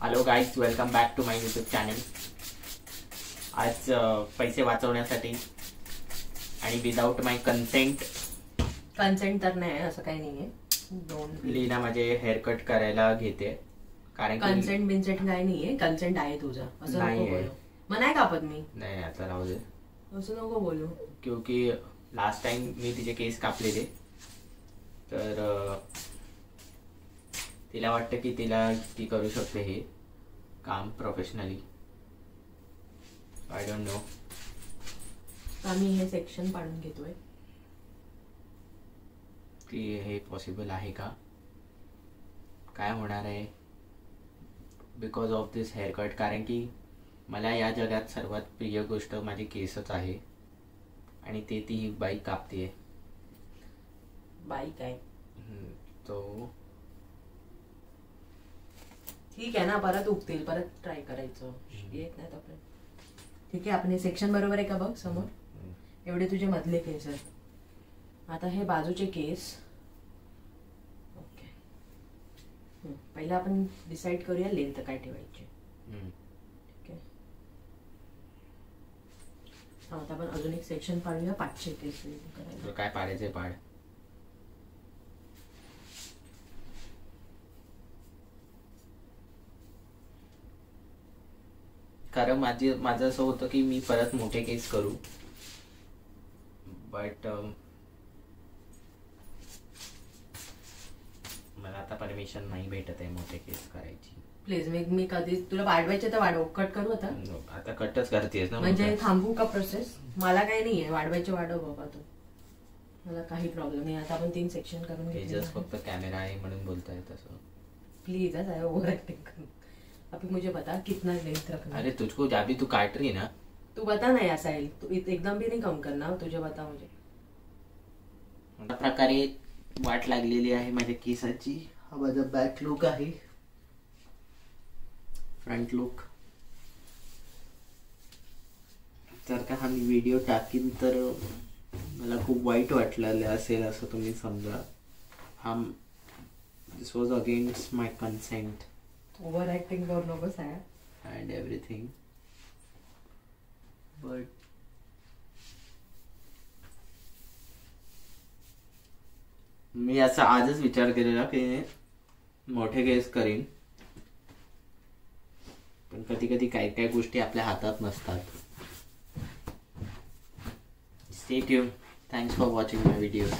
Hello guys, welcome back to my YouTube channel. आज पैसे वाचवण्यासाठी आणि विदाउट माय कंसेंट तर नाही, असं काही नाहीये. लीना माझे हेअरकट करायला घेते. कारण कंसेंट बिन्सेंट काही नाहीये, कंसेंट आहे तुझं. असं नको बोलू. मग नाही कापत मी. नाही, आता राहू दे. असं नको बोलू. क्योंकि लास्ट टाइम मी तिचे केस कापलेले, तर तिला वाटतं की ती करू शकते हे काम प्रोफेशनली. I don't know. आम्ही हे सेक्शन पाडून घेतोय की हे पॉसिबल आहे का, काय होणार आहे बिकॉज ऑफ दिस हेअरकट. कारण की मला या जगात सर्वात प्रिय गोष्ट माझी केसच आहे आणि ती बाईक कापते. बाईक आहे तो ठीक आहे ना, परत उगतील, परत ट्राय करायचं. येत नाही तर ठीक आहे. आपण हे सेक्शन बरोबर आहे का बघ समोर. एवढे तुझे मधले केस आहेत. आता हे बाजूचे केस. ओके, पहिला आपण डिसाइड करूया लेंथ काय ठेवायची. ठीक आहे. आता आपण अजून एक सेक्शन पाडूया 500 केस करायला. काय पाडायचे पाड. कारण माझं असं होतं की मी परत मोठे केस करू, बट मला आता परमिशन नाही भेटत आहे मोठे केस करायची. प्लीज मी कधी तुला वाढवायचे तर वाढव. कट करू आता कटच करतेस ना, म्हणजे थांबू का प्रोसेस. मला काही नाहीये, वाढवायचे वाढव बाबा तू, मला काही प्रॉब्लेम नाही. आता आपण 3 सेक्शन करून घेतले. फक्त कॅमेरा आहे म्हणून बोलताय तसं. प्लीज ओव्हर एक्टिंग कर. अभी मुझे बता कितना लेंथ रखना. अरे तुझको जब भी तू काट रही ना, तू बता ना या साइड. तू एकदम भी नहीं कम करना, तुझे बता मुझे. अशा प्रकारे वाट लागलेली आहे माझ्या केसाची. हा माझा बॅक लुक आहे, फ्रंट लुक. जर का हा मी व्हिडिओ टाकीन तर मला खूप वाईट वाटलेलं असेल असं तुम्ही समजा. This was against my consent. Over acting करू नकोस आहे अँड एव्हरीथिंग, बट मी असं आजच विचार केलेला की मोठे केस करीन, पण कधी कधी काही काही गोष्टी आपल्या हातात नसतात. Stay tune. Thanks for watching my videos.